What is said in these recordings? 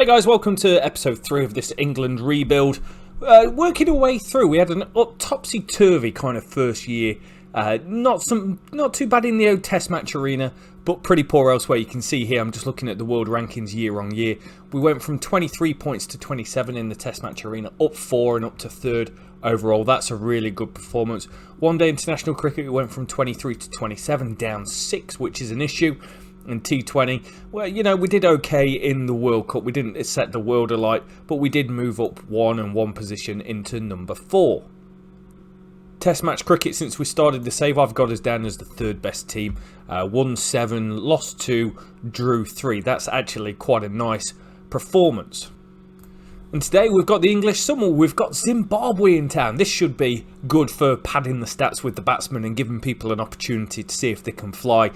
Hey guys, welcome to episode 3 of this England rebuild. Working our way through, we had an topsy-turvy kind of first year. Not too bad in the old test match arena, but pretty poor elsewhere. You can see here, I'm just looking at the world rankings year on year. We went from 23 points to 27 in the test match arena, up 4 and up to 3rd overall. That's a really good performance. One day international cricket, we went from 23 to 27, down 6, which is an issue. In T20, well, you know, we did okay in the World Cup. We didn't set the world alight, but we did move up 1 position into number 4. Test match cricket, since we started the save, I've got us down as the 3rd best team. Won 7, lost 2, drew 3. That's actually quite a nice performance. And today we've got the English summer, we've got Zimbabwe in town. This should be good for padding the stats with the batsmen and giving people an opportunity to see if they can fly.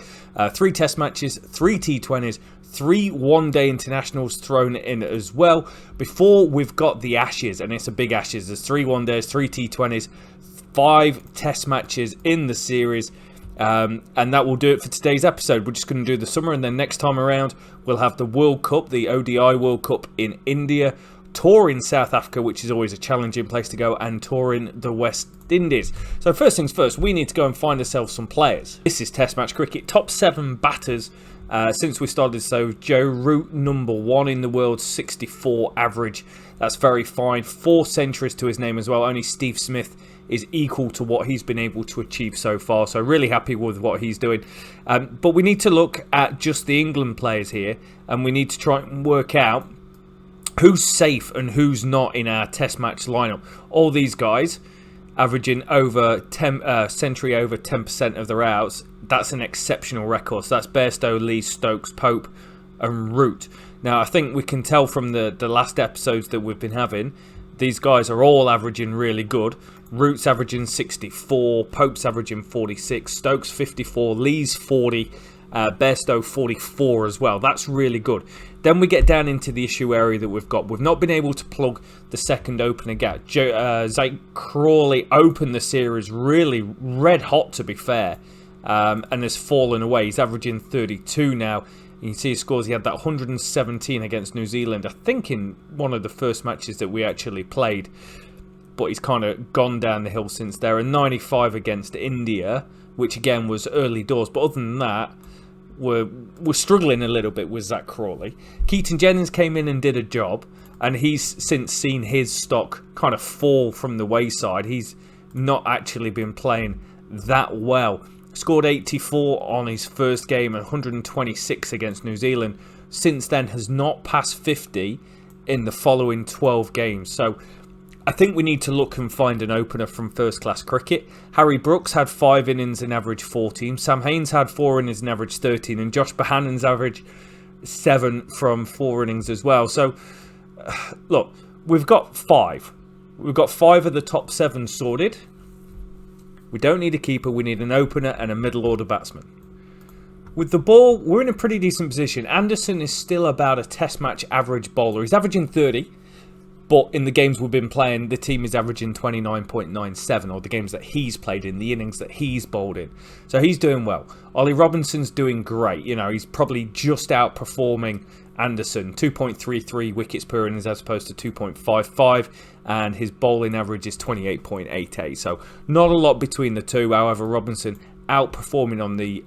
3 test matches, 3 T20s, 3 one-day internationals thrown in as well. Before we've got the Ashes, and it's a big Ashes. There's 3 one-days, 3 T20s, 5 test matches in the series. And that will do it for today's episode. We're just going to do the summer, and then next time around we'll have the World Cup, the ODI World Cup in India, tour in South Africa, which is always a challenging place to go, and tour in the West Indies. So first things first, we need to go and find ourselves some players. This is Test match cricket. Top 7 batters since we started. So Joe Root, number 1 in the world, 64 average. That's very fine. 4 centuries to his name as well. Only Steve Smith is equal to what he's been able to achieve so far. So really happy with what he's doing. But we need to look at just the England players here, and we need to try and work out who's safe and who's not in our test match lineup. All these guys averaging over 10 century over 10% of their outs. That's an exceptional record. So that's Bairstow, Lee, Stokes, Pope and Root. Now I think we can tell from the last episodes that we've been having, these guys are all averaging really good. Root's averaging 64, Pope's averaging 46, Stokes 54, Lee's 40, Bairstow 44 as well. That's really good. Then we get down into the issue area that we've got. We've not been able to plug the second opener gap. Zach Crawley opened the series really red hot, to be fair, and has fallen away. He's averaging 32 now. You can see his scores. He had that 117 against New Zealand, I think in one of the first matches that we actually played, but he's kind of gone down the hill since there. And 95 against India, which again was early doors, but other than that, we're struggling a little bit with Zach Crawley. Keaton Jennings came in and did a job, and he's since seen his stock kind of fall from the wayside. He's not actually been playing that well. Scored 84 on his first game and 126 against New Zealand. Since then has not passed 50 in the following 12 games. So I think we need to look and find an opener from first class cricket. Harry Brooks had 5 innings and averaged 14. Sam Haines had 4 innings and averaged 13. And Josh Bohannon's averaged 7 from 4 innings as well. So look, we've got 5. We've got 5 of the top 7 sorted. We don't need a keeper, we need an opener and a middle order batsman. With the ball, we're in a pretty decent position. Anderson is still about a test match average bowler. He's averaging 30, but in the games we've been playing, the team is averaging 29.97, or the games that he's played in, the innings that he's bowled in. So he's doing well. Ollie Robinson's doing great. You know, he's probably just outperforming Anderson. 2.33 wickets per innings as opposed to 2.55, and his bowling average is 28.88. So not a lot between the two. However, Robinson outperforming on the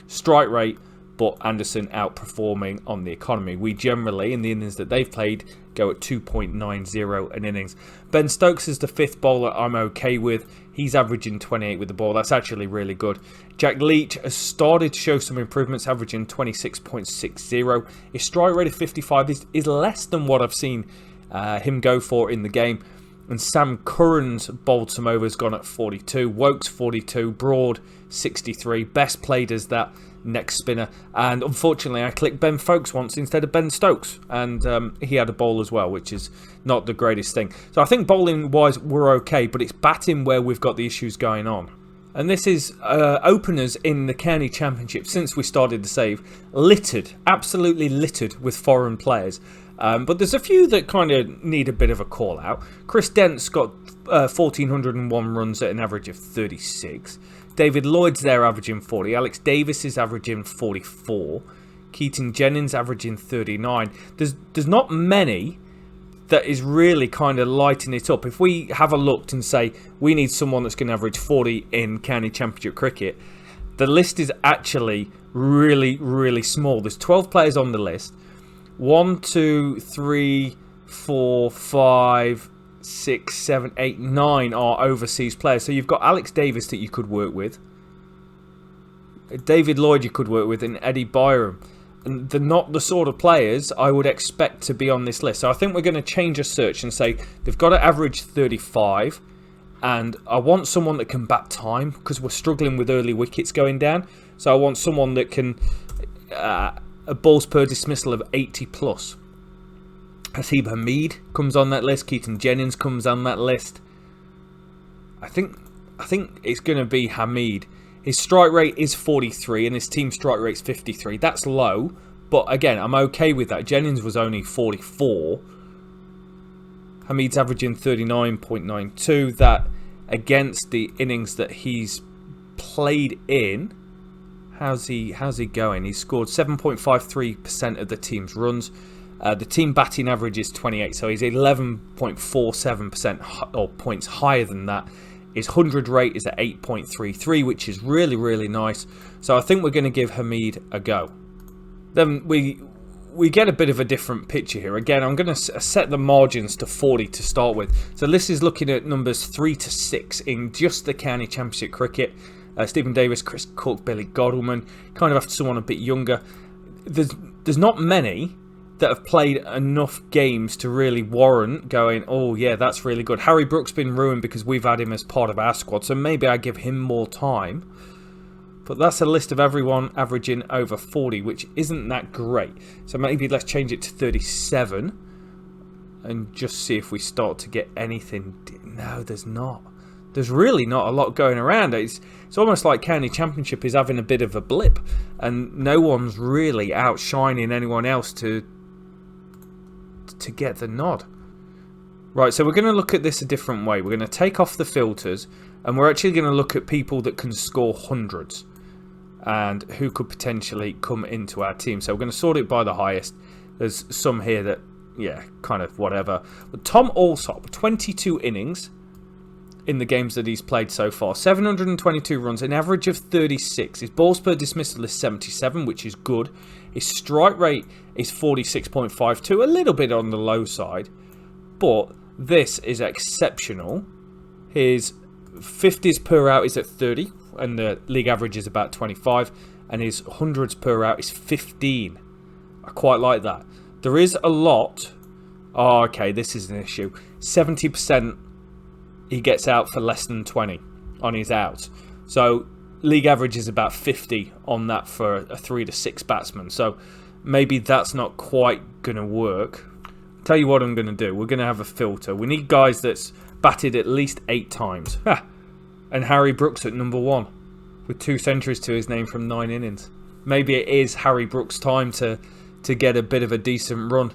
strike rate, but Anderson outperforming on the economy. We generally, in the innings that they've played, go at 2.90 an innings. Ben Stokes is the 5th bowler I'm okay with. He's averaging 28 with the ball. That's actually really good. Jack Leach has started to show some improvements, averaging 26.60. His strike rate of 55 is less than what I've seen him go for in the game. And Sam Curran's bowled some overs, gone at 42. Wokes 42. Broad 63. Best played as that next spinner. And unfortunately, I clicked Ben Folkes once instead of Ben Stokes. And he had a bowl as well, which is not the greatest thing. So I think bowling-wise, we're okay. But it's batting where we've got the issues going on. And this is openers in the County Championship since we started the save. Littered. Absolutely littered with foreign players. But there's a few that kind of need a bit of a call out. Chris Dent's got 1,401 runs at an average of 36. David Lloyd's there averaging 40. Alex Davis is averaging 44. Keaton Jennings averaging 39. There's not many that is really kind of lighting it up. If we have a look and say we need someone that's going to average 40 in county championship cricket, the list is actually really, really small. There's 12 players on the list. 1, 2, 3, 4, 5, 6, 7, 8, 9 are overseas players. So you've got Alex Davis that you could work with, David Lloyd you could work with, and Eddie Byram. And they're not the sort of players I would expect to be on this list. So I think we're going to change a search and say they've got to average 35. And I want someone that can bat time, because we're struggling with early wickets going down. So I want someone that can a balls per dismissal of 80 plus. Hasib Hamid comes on that list. Keaton Jennings comes on that list. I think it's going to be Hamid. His strike rate is 43 and his team strike rate is 53. That's low, but again, I'm okay with that. Jennings was only 44. Hamid's averaging 39.92. That against the innings that he's played in, how's he going? He's scored 7.53% of the team's runs. The team batting average is 28, so he's 11.47% or points higher than that. His 100 rate is at 8.33, which is really, really nice. So I think we're going to give Hamid a go. Then we get a bit of a different picture here. Again, I'm going to set the margins to 40 to start with. So this is looking at numbers 3 to 6 in just the county championship cricket. Stephen Davis, Chris Cook, Billy Godalman, kind of after someone a bit younger. There's not many that have played enough games to really warrant going, oh yeah, that's really good. Harry Brook's been ruined because we've had him as part of our squad, so maybe I give him more time. But that's a list of everyone averaging over 40, which isn't that great. So maybe let's change it to 37 and just see if we start to get anything. No, there's not. There's really not a lot going around. It's almost like county championship is having a bit of a blip, and no one's really outshining anyone else to get the nod. Right, so we're going to look at this a different way. We're going to take off the filters, and we're actually going to look at people that can score hundreds and who could potentially come into our team. So we're going to sort it by the highest. There's some here that, yeah, kind of whatever. But Tom Alsop, 22 innings in the games that he's played so far. 722 runs, an average of 36. His balls per dismissal is 77, which is good. His strike rate is 46.52, a little bit on the low side. But this is exceptional. His 50s per out is at 30, and the league average is about 25. And his hundreds per out is 15. I quite like that. There is a lot. Oh, okay, this is an issue. 70% he gets out for less than 20 on his outs. So league average is about 50 on that for a 3 to 6 batsman. So maybe that's not quite going to work. I'll tell you what I'm going to do. We're going to have a filter. We need guys that's batted at least 8 times. And Harry Brooks at number 1 with 2 centuries to his name from 9 innings. Maybe it is Harry Brooks' time to get a bit of a decent run.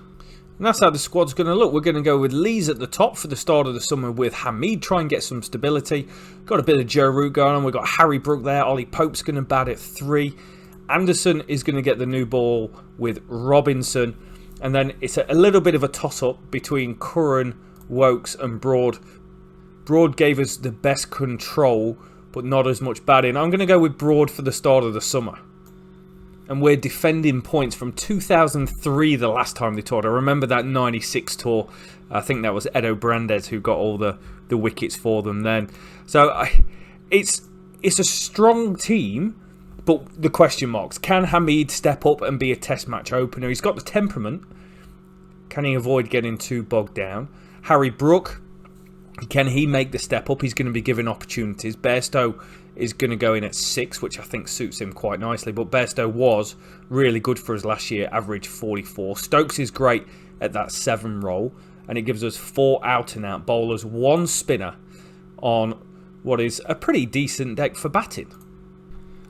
And that's how the squad's going to look. We're going to go with Lees at the top for the start of the summer with Hamid, try and get some stability. Got a bit of Joe Root going on. We've got Harry Brook there. Ollie Pope's going to bat at 3. Anderson is going to get the new ball with Robinson. And then it's a little bit of a toss-up between Curran, Wokes and Broad. Broad gave us the best control, but not as much batting. I'm going to go with Broad for the start of the summer. And we're defending points from 2003, the last time they toured. I remember that 96 tour. I think that was Edo Brandes who got all the wickets for them then. So it's a strong team, but the question marks. Can Hamid step up and be a test match opener? He's got the temperament. Can he avoid getting too bogged down? Harry Brook, can he make the step up? He's going to be given opportunities. Bairstow is going to go in at 6, which I think suits him quite nicely. But Bairstow was really good for us last year, average 44. Stokes is great at that 7 role, and it gives us 4 out-and-out bowlers, 1 spinner on what is a pretty decent deck for batting.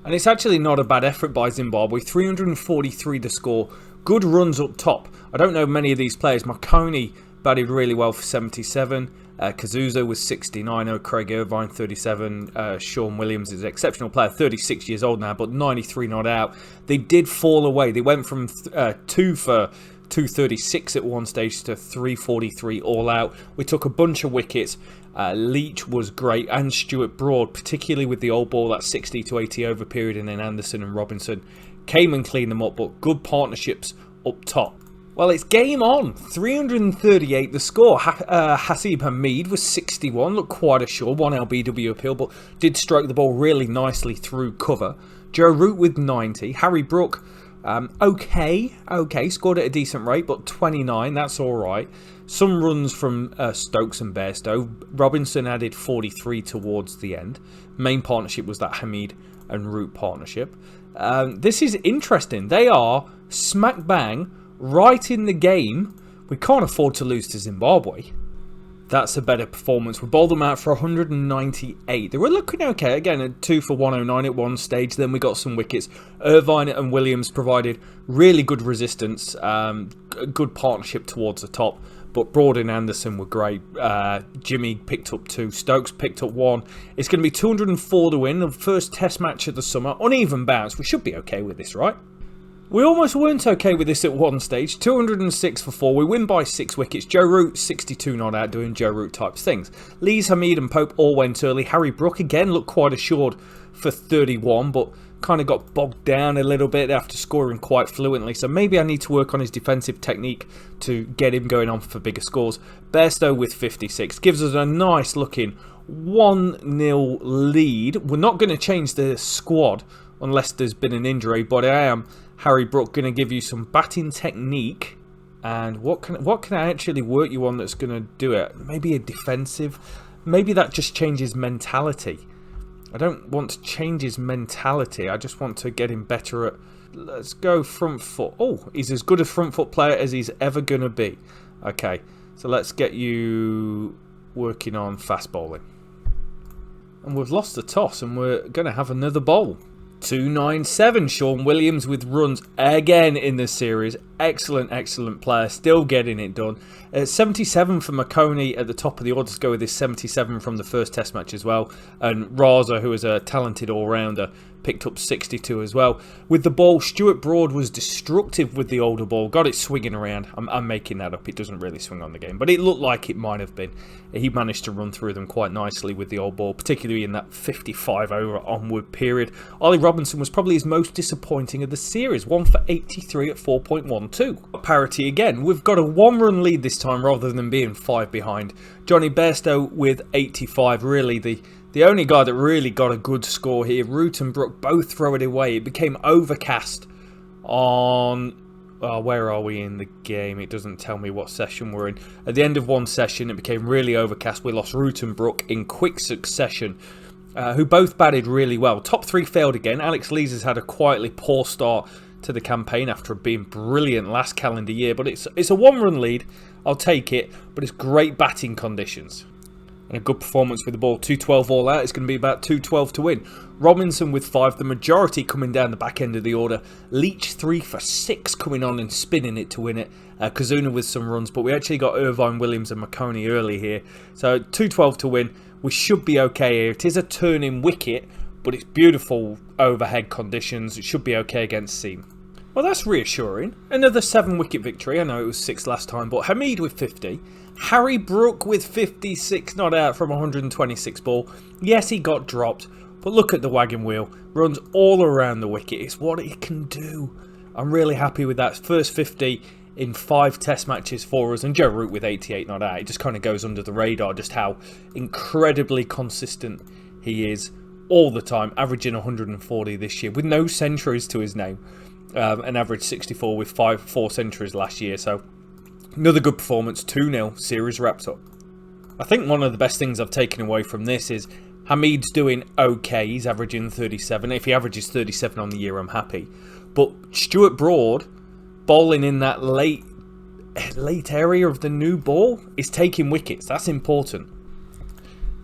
And it's actually not a bad effort by Zimbabwe. 343 to score. Good runs up top. I don't know many of these players. Marconi batted really well for 77. Kazuza was 69, Craig Irvine 37, Sean Williams is an exceptional player, 36 years old now, but 93 not out. They did fall away. They went from 2 for 236 at one stage to 343 all out. We took a bunch of wickets. Leach was great, and Stuart Broad, particularly with the old ball, that 60 to 80 over period, and then Anderson and Robinson came and cleaned them up, but good partnerships up top. Well, it's game on. 338 the score. Hasib Hamid was 61, looked quite assured, one LBW appeal, but did stroke the ball really nicely through cover. Joe Root with 90. Harry Brook, okay, scored at a decent rate, but 29, that's alright. Some runs from Stokes and Bairstow. Robinson added 43 towards the end. Main partnership was that Hamid and Root partnership. This is interesting. They are smack bang right in the game. We can't afford to lose to Zimbabwe. That's a better performance. We bowled them out for 198. They were looking okay. Again, a 2 for 109 at one stage. Then we got some wickets. Irvine and Williams provided really good resistance. Good partnership towards the top. But Broad and Anderson were great. Jimmy picked up 2. Stokes picked up 1. It's going to be 204 to win. The first test match of the summer. Uneven bounce. We should be okay with this, right? We almost weren't okay with this at one stage. 206 for 4. We win by 6 wickets. Joe Root, 62 not out, doing Joe Root types things. Lees, Hamid and Pope all went early. Harry Brook again looked quite assured for 31, but kind of got bogged down a little bit after scoring quite fluently. So maybe I need to work on his defensive technique to get him going on for bigger scores. Bairstow with 56 gives us a nice looking 1-0 lead. We're not going to change the squad unless there's been an injury, but I am, Harry Brook, going to give you some batting technique. And what can I actually work you on that's going to do it? Maybe a defensive. Maybe that just changes mentality. I don't want to change his mentality. I just want to get him better at... Let's go front foot. Oh, he's as good a front foot player as he's ever going to be. Okay, so let's get you working on fast bowling. And we've lost the toss and we're going to have another bowl. 297, Sean Williams with runs again in this series. Excellent player, still getting it done. 77 for McCullum at the top of the order to go with this 77 from the first test match as well. And Raza, who is a talented all-rounder, picked up 62 as well. With the ball, Stuart Broad was destructive with the older ball. Got it swinging around. I'm making that up. It doesn't really swing on the game, but it looked like it might have been. He managed to run through them quite nicely with the old ball, particularly in that 55 over onward period. Ollie Robinson was probably his most disappointing of the series. 1 for 83 at 4.12. Parity again. We've got a 1-run lead this time rather than being 5 behind. Johnny Bairstow with 85. Really the only guy that really got a good score here. Root and Brook both throw it away. It became overcast on... where are we in the game? It doesn't tell me what session we're in. At the end of one session, it became really overcast. We lost Root and Brook in quick succession, who both batted really well. Top 3 failed again. Alex Lees has had a quietly poor start to the campaign after being brilliant last calendar year. But it's a 1-run lead. I'll take it. But it's great batting conditions. And a good performance with the ball. 212 all out. It's going to be about 212 to win. Robinson with 5. The majority coming down the back end of the order. Leach 3 for 6 coming on and spinning it to win it. Kazuna with some runs. But we actually got Irvine, Williams and McCullum early here. So 212 to win. We should be okay here. It is a turning wicket, but it's beautiful overhead conditions. It should be okay against seam. Well, that's reassuring. Another 7-wicket victory. I know it was 6 last time, but Hamid with 50. Harry Brook with 56 not out from 126 ball. Yes, he got dropped, but look at the wagon wheel. Runs all around the wicket. It's what it can do. I'm really happy with that. First 50 in 5 test matches for us. And Joe Root with 88 not out. It just kind of goes under the radar just how incredibly consistent he is all the time. Averaging 140 this year with no centuries to his name. An average 64 with 4 centuries last year. So another good performance. 2-0. Series wraps up. I think one of the best things I've taken away from this is Hamid's doing okay. He's averaging 37. If he averages 37 on the year, I'm happy. But Stuart Broad, bowling in that late area of the new ball, is taking wickets. That's important.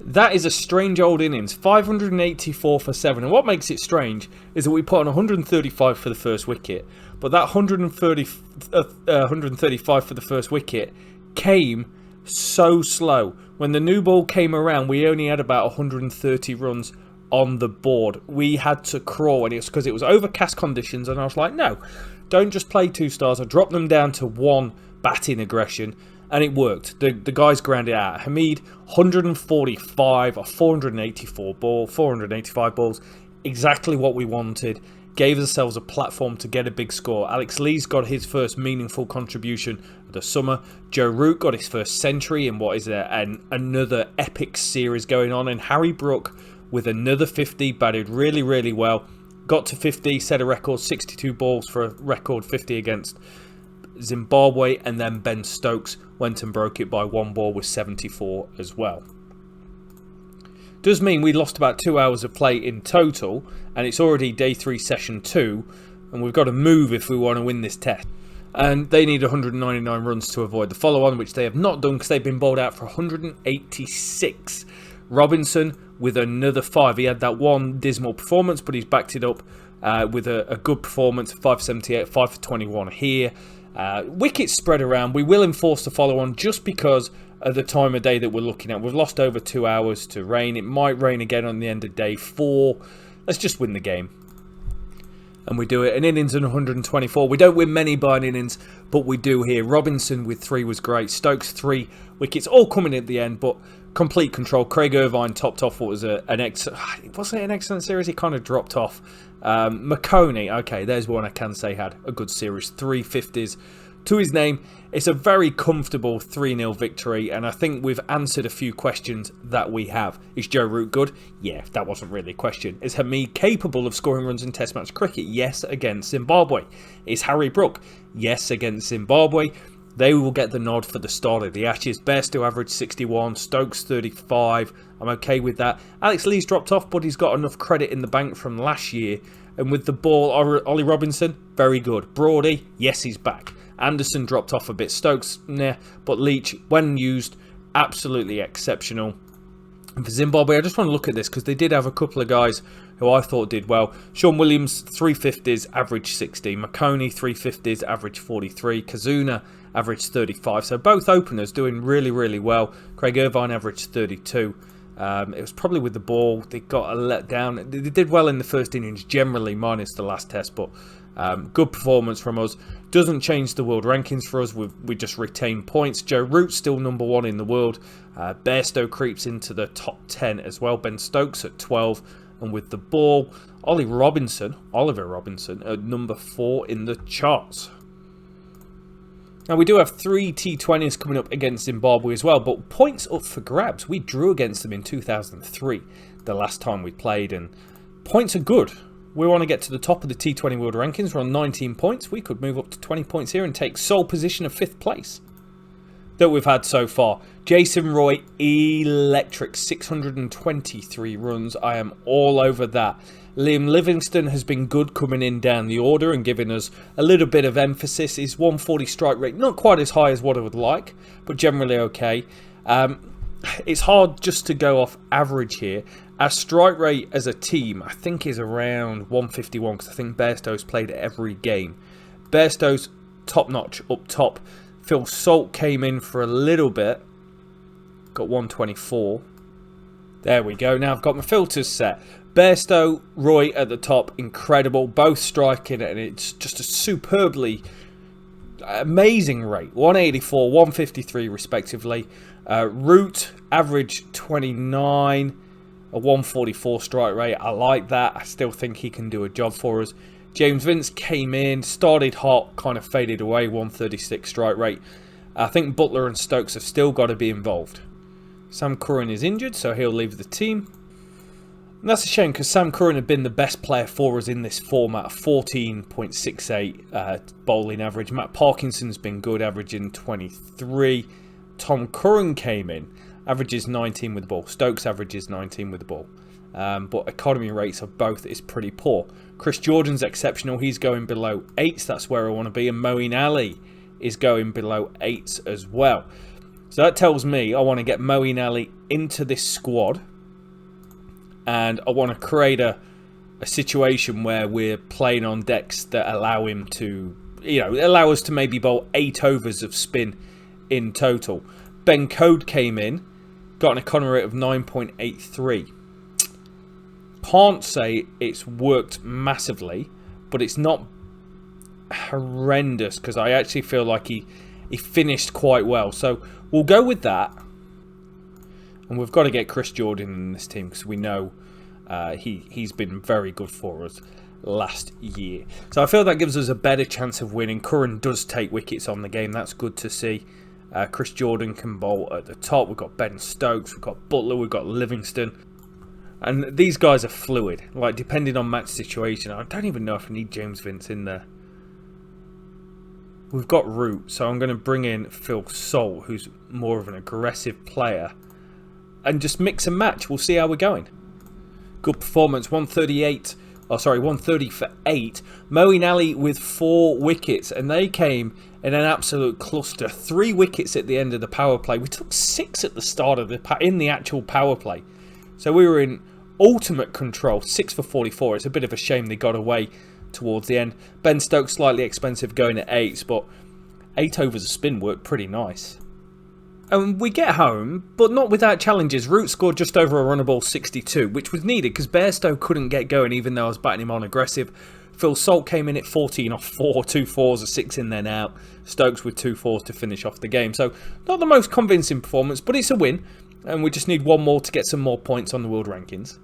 That is a strange old innings. 584 for 7. And what makes it strange is that we put on 135 for the first wicket. But that 135 for the first wicket came so slow. When the new ball came around, we only had about 130 runs on the board. We had to crawl, and it's because it was overcast conditions, and I was like, no, don't just play 2 stars. I dropped them down to 1 batting aggression, and it worked. The guys grounded out. Hamid, 145 or 485 balls, exactly what we wanted. Gave ourselves a platform to get a big score. Alex Lees got his first meaningful contribution of the summer. Joe Root got his first century in what is another epic series going on. And Harry Brook with another 50, batted really, really well. Got to 50, set a record, 62 balls for a record 50 against Zimbabwe. And then Ben Stokes went and broke it by 1 ball with 74 as well. Does mean we lost about 2 hours of play in total, and it's already day 3 session 2, and we've got to move if we want to win this test. And they need 199 runs to avoid the follow-on, which they have not done because they've been bowled out for 186. Robinson with another 5. He had that one dismal performance, but he's backed it up with a good performance, 578, 5 for 21 here. Wickets spread around. We will enforce the follow-on just because of the time of day that we're looking at. We've lost over 2 hours to rain. It might rain again on the end of day 4. Let's just win the game. And we do it. An innings and 124. We don't win many by an innings, but we do here. Robinson with 3 was great. Stokes 3 wickets, all coming at the end, but complete control. Craig Irvine topped off what was wasn't it an excellent series? He kind of dropped off. McConey, okay, there's one I can say had a good series. 3 50s to his name. It's a very comfortable 3-0 victory, and I think we've answered a few questions that we have. Is Joe Root good? Yeah, that wasn't really a question. Is Hamid capable of scoring runs in Test match cricket? Yes, against Zimbabwe. Is Harry Brook? Yes, against Zimbabwe. They will get the nod for the start of the Ashes. Bairstow averaged 61, Stokes 35. I'm okay with that. Alex Lees dropped off, but he's got enough credit in the bank from last year. And with the ball, Ollie Robinson, very good. Brody, yes, he's back. Anderson dropped off a bit. Stokes, nah. But Leach, when used, absolutely exceptional. And for Zimbabwe, I just want to look at this because they did have a couple of guys who I thought did well. Sean Williams, 350s, average 60. McConey, 350s, average 43. Kazuna, average 35. So both openers doing really, really well. Craig Irvine, average 32. It was probably with the ball. They got a let down. They did well in the first innings, generally, minus the last test. But good performance from us. Doesn't change the world rankings for us. We just retain points. Joe Root still #1 in the world. Bairstow creeps into the top 10 as well. Ben Stokes at 12. And with the ball, Oliver Robinson at number 4 in the charts. Now we do have 3 T20s coming up against Zimbabwe as well, but points up for grabs. We drew against them in 2003, the last time we played, and points are good. We want to get to the top of the T20 World Rankings. We're on 19 points. We could move up to 20 points here and take sole position of 5th place that we've had so far. Jason Roy, electric, 623 runs. I am all over that. Liam Livingston has been good coming in down the order and giving us a little bit of emphasis. His 140 strike rate, not quite as high as what I would like, but generally okay. It's hard just to go off average here. Our strike rate as a team, I think, is around 151 because I think Bairstow's played every game. Bairstow's top notch up top. Phil Salt came in for a little bit. Got 124. There we go. Now I've got my filters set. Bairstow, Roy at the top. Incredible. Both striking, and it's just a superbly amazing rate. 184, 153 respectively. Root, average 29. A 144 strike rate. I like that. I still think he can do a job for us. James Vince came in, started hot, kind of faded away, 136 strike rate. I think Butler and Stokes have still got to be involved. Sam Curran is injured, so he'll leave the team. And that's a shame because Sam Curran had been the best player for us in this format, 14.68 bowling average. Matt Parkinson's been good, averaging 23. Tom Curran came in, averages 19 with the ball. Stokes averages 19 with the ball. But economy rates of both is pretty poor. Chris Jordan's exceptional. He's going below 8s. That's where I want to be. And Moeen Ali is going below 8s as well. So that tells me I want to get Moeen Ali into this squad. And I want to create a situation where we're playing on decks that allow him to, allow us to maybe bowl 8 overs of spin in total. Ben Code came in, got an economy rate of 9.83. Can't say it's worked massively, but it's not horrendous, because I actually feel like he finished quite well. So we'll go with that. And we've got to get Chris Jordan in this team, because we know he's been very good for us last year. So I feel that gives us a better chance of winning. Curran does take wickets on the game. That's good to see. Chris Jordan can bowl at the top. We've got Ben Stokes, we've got Butler, we've got Livingston. And these guys are fluid. Like, depending on match situation, I don't even know if I need James Vince in there. We've got Root, so I'm going to bring in Phil Salt, who's more of an aggressive player, and just mix and match. We'll see how we're going. Good performance, 130 for 8. Moeen Ali with 4 wickets, and they came in an absolute cluster. 3 wickets at the end of the power play. We took 6 at the start of the actual power play. So we were in ultimate control. 6 for 44. It's a bit of a shame they got away towards the end. Ben Stokes slightly expensive going at 8, but 8 overs of spin worked pretty nice. And we get home, but not without challenges. Root scored just over a runnable 62, which was needed because Bairstow couldn't get going even though I was batting him on aggressive. Phil Salt came in at 14 off 4, 2 fours, a 6 in then out. Stokes with 2 fours to finish off the game. So not the most convincing performance, but it's a win. And we just need one more to get some more points on the world rankings.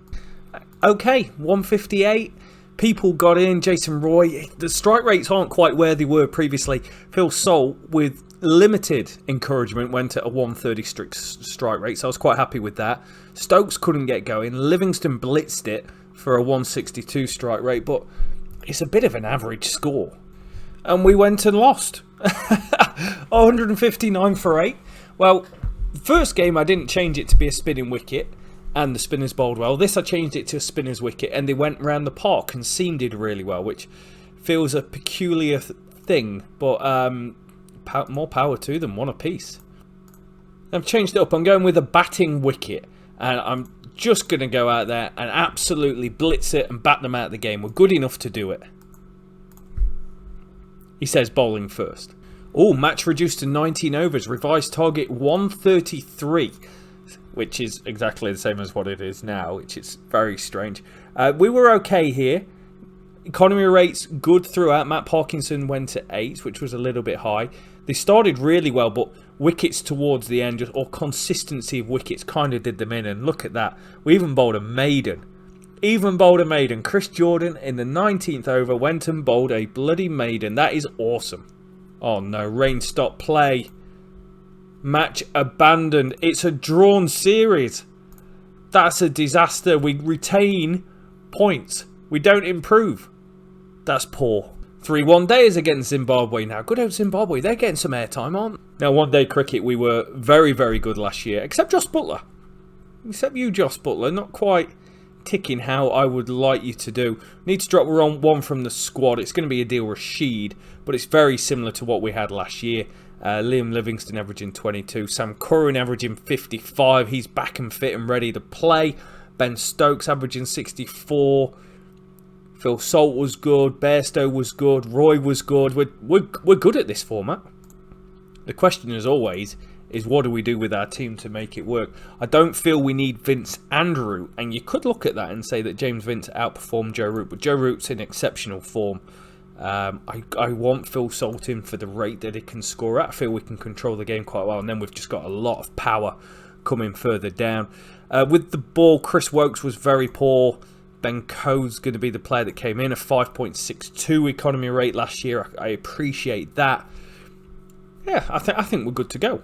Okay, 158. People got in. Jason Roy. The strike rates aren't quite where they were previously. Phil Salt, with limited encouragement, went at a 130 strict strike rate. So I was quite happy with that. Stokes couldn't get going. Livingston blitzed it for a 162 strike rate. But it's a bit of an average score. And we went and lost. 159 for 8. Well, first game I didn't change it to be a spinning wicket. And the spinners bowled well. This I changed it to a spinner's wicket, and they went around the park, and Seam did really well, which feels a peculiar thing, but more power to them, 1 apiece. I've changed it up. I'm going with a batting wicket, and I'm just going to go out there and absolutely blitz it and bat them out of the game. We're good enough to do it. He says bowling first. Oh, match reduced to 19 overs. Revised target 133. Which is exactly the same as what it is now, which is very strange. We were okay here. Economy rates good throughout. Matt Parkinson went to 8, which was a little bit high. They started really well, but wickets towards the end, or consistency of wickets, kind of did them in. And look at that. We even bowled a maiden. Chris Jordan in the 19th over went and bowled a bloody maiden. That is awesome. Oh no, rain stop play. Match abandoned. It's a drawn series. That's a disaster. We retain points. We don't improve. That's poor. 3 one-dayers against Zimbabwe now. Good old Zimbabwe. They're getting some airtime, aren't they? Now, one-day cricket, we were very, very good last year. Except Josh Butler. Except you, Josh Butler. Not quite ticking how I would like you to do. Need to drop one from the squad. It's going to be Adil Rashid, but it's very similar to what we had last year. Liam Livingston averaging 22. Sam Curran averaging 55. He's back and fit and ready to play. Ben Stokes averaging 64. Phil Salt was good. Bairstow was good. Roy was good. We're good at this format. The question, as always, is what do we do with our team to make it work? I don't feel we need Vince and Root. And you could look at that and say that James Vince outperformed Joe Root. But Joe Root's in exceptional form. I want Phil Salt in for the rate that he can score at. I feel we can control the game quite well, and then we've just got a lot of power coming further down. With the ball, Chris Wokes was very poor. Ben Coe's going to be the player that came in, a 5.62 economy rate last year. I appreciate that. Yeah, I think we're good to go.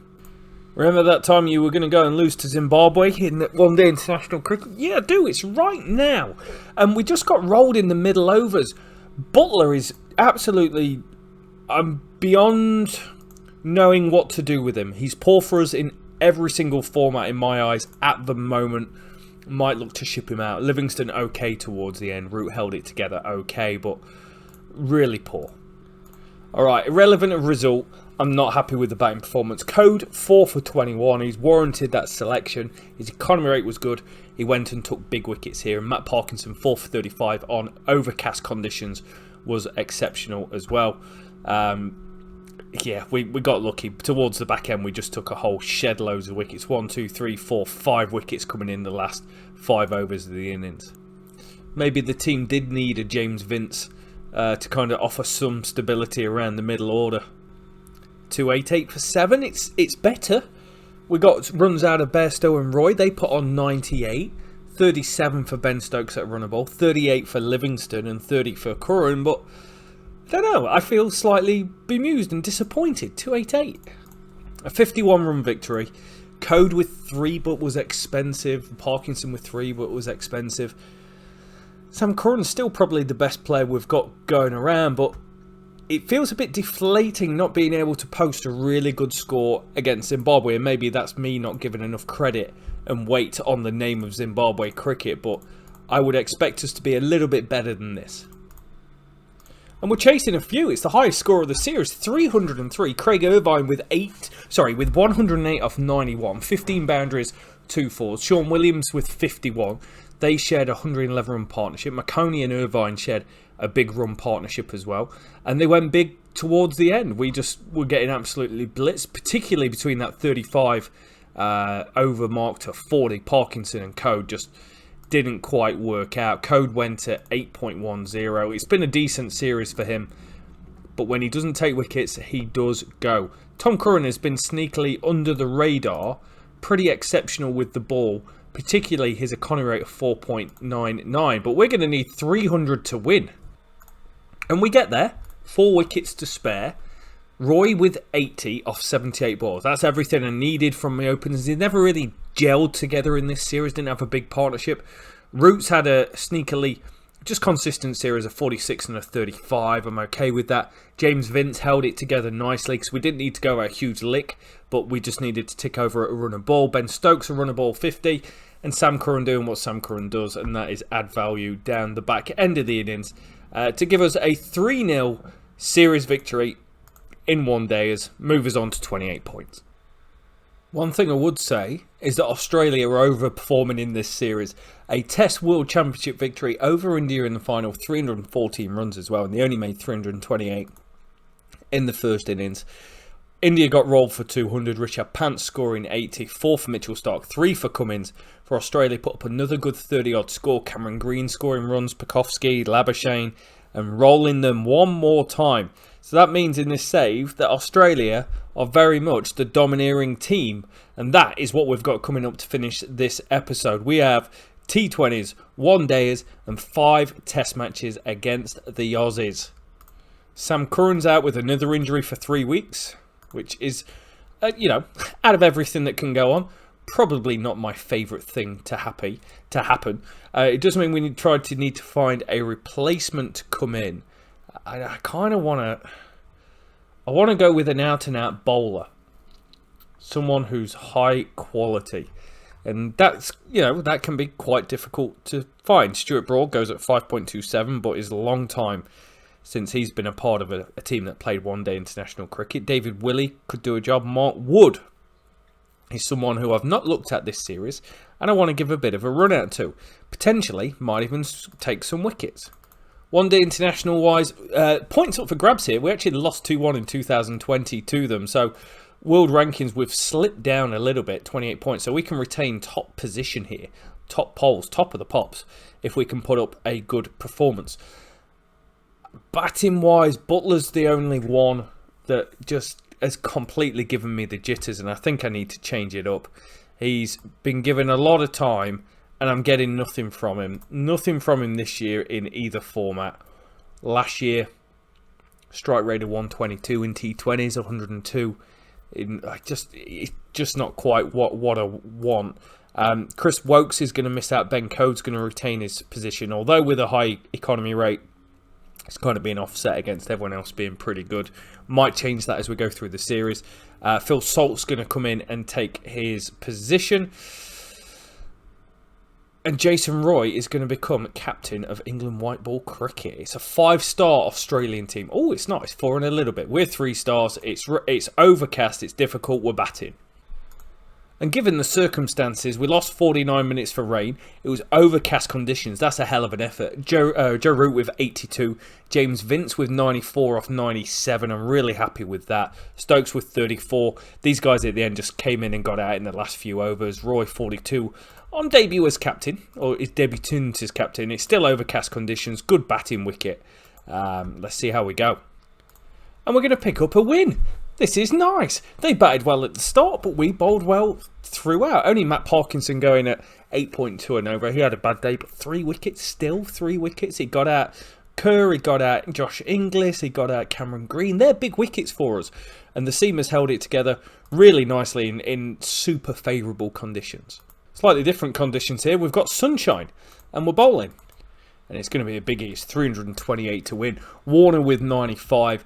Remember that time you were going to go and lose to Zimbabwe in the one-day international cricket? Yeah, I do. It's right now. And we just got rolled in the middle overs. Butler is absolutely... I'm beyond knowing what to do with him. He's poor for us in every single format in my eyes at the moment. Might look to ship him out. Livingston okay towards the end. Root held it together okay, but really poor. Alright, irrelevant of result. I'm not happy with the batting performance. Code 4 for 21. He's warranted that selection. His economy rate was good. He went and took big wickets here. And Matt Parkinson 4 for 35 on overcast conditions was exceptional as well. yeah, we got lucky. Towards the back end, we just took a whole shed loads of wickets. 1, 2, 3, 4, 5 wickets coming in the last 5 overs of the innings. Maybe the team did need a James Vince to kind of offer some stability around the middle order. 288 for 7. It's better. We got runs out of Bairstow and Roy. They put on 98. 37 for Ben Stokes at runner ball. 38 for Livingston and 30 for Curran. But I don't know. I feel slightly bemused and disappointed. 288. A 51-run victory. Code with 3 but was expensive. Parkinson with 3 but was expensive. Sam Curran's still probably the best player we've got going around, but it feels a bit deflating not being able to post a really good score against Zimbabwe, and maybe that's me not giving enough credit and weight on the name of Zimbabwe cricket, but I would expect us to be a little bit better than this. And we're chasing a few. It's the highest score of the series, 303. Craig Irvine with 108 off 91, 15 boundaries, 2 fours. Sean Williams with 51. They shared a 111-run partnership. McConey and Irvine shared a big run partnership as well. And they went big towards the end. We just were getting absolutely blitzed, particularly between that 35 over mark to 40. Parkinson and Code just didn't quite work out. Code went at 8.10. It's been a decent series for him, but when he doesn't take wickets, he does go. Tom Curran has been sneakily under the radar, pretty exceptional with the ball, particularly his economy rate of 4.99. But we're going to need 300 to win. And we get there. 4 wickets to spare. Roy with 80 off 78 balls. That's everything I needed from my openers. They never really gelled together in this series. Didn't have a big partnership. Roots had a sneakily just consistent series of 46 and a 35. I'm okay with that. James Vince held it together nicely because we didn't need to go a huge lick, but we just needed to tick over a runner ball. Ben Stokes a runner ball 50, and Sam Curran doing what Sam Curran does, and that is add value down the back end of the innings to give us a 3-0 series victory in 1 day as move us on to 28 points. One thing I would say is that Australia are overperforming in this series. A Test World Championship victory over India in the final, 314 runs as well, and they only made 328 in the first innings. India got rolled for 200, Rishabh Pant scoring 80, 4 for Mitchell Starc, 3 for Cummins. For Australia, put up another good 30-odd score. Cameron Green scoring runs, Pekovsky, Labuschagne, and rolling them one more time. So that means in this save that Australia are very much the domineering team. And that is what we've got coming up to finish this episode. We have T20s, 1 days, and 5 test matches against the Aussies. Sam Curran's out with another injury for 3 weeks, which is, out of everything that can go on, probably not my favourite thing to happen. It does mean we need to find a replacement to come in. I kind of want to go with an out-and-out bowler, someone who's high quality, and that's that can be quite difficult to find. Stuart Broad goes at 5.27, but is a long time since he's been a part of a team that played 1 day international cricket. David Willey could do a job. Mark Wood is someone who I've not looked at this series, and I want to give a bit of a run out to. Potentially might even take some wickets. 1 day international wise, points up for grabs here. We actually lost 2-1 in 2020 to them, so world rankings we've slipped down a little bit, 28 points, so we can retain top position here, top polls, top of the pops, if we can put up a good performance. Batting wise, Butler's the only one that just has completely given me the jitters, and I think I need to change it up. He's been given a lot of time, and I'm getting nothing from him. Nothing from him this year in either format. Last year, strike rate of 122 in T20s, 102. It's just not quite what I want. Chris Wokes is going to miss out. Ben Code's going to retain his position, although with a high economy rate, it's kind of being offset against everyone else being pretty good. Might change that as we go through the series. Phil Salt's going to come in and take his position. And Jason Roy is going to become captain of England white ball cricket. It's a 5-star Australian team. Oh, it's not. It's 4 and a little bit. We're 3 stars. It's overcast. It's difficult. We're batting. And given the circumstances, we lost 49 minutes for rain. It was overcast conditions. That's a hell of an effort. Joe Root with 82. James Vince with 94 off 97. I'm really happy with that. Stokes with 34. These guys at the end just came in and got out in the last few overs. Roy 42. On debut as captain, or his debutant as captain. It's still overcast conditions. Good batting wicket. Let's see how we go. And we're going to pick up a win. This is nice. They batted well at the start, but we bowled well throughout. Only Matt Parkinson going at 8.2 and over. He had a bad day, but 3 wickets still. 3 wickets. He got out Kerr, he got out Josh Inglis, he got out Cameron Green. They're big wickets for us. And the Seamers held it together really nicely in super favourable conditions. Slightly different conditions here. We've got sunshine and we're bowling. And it's going to be a biggie. It's 328 to win. Warner with 95.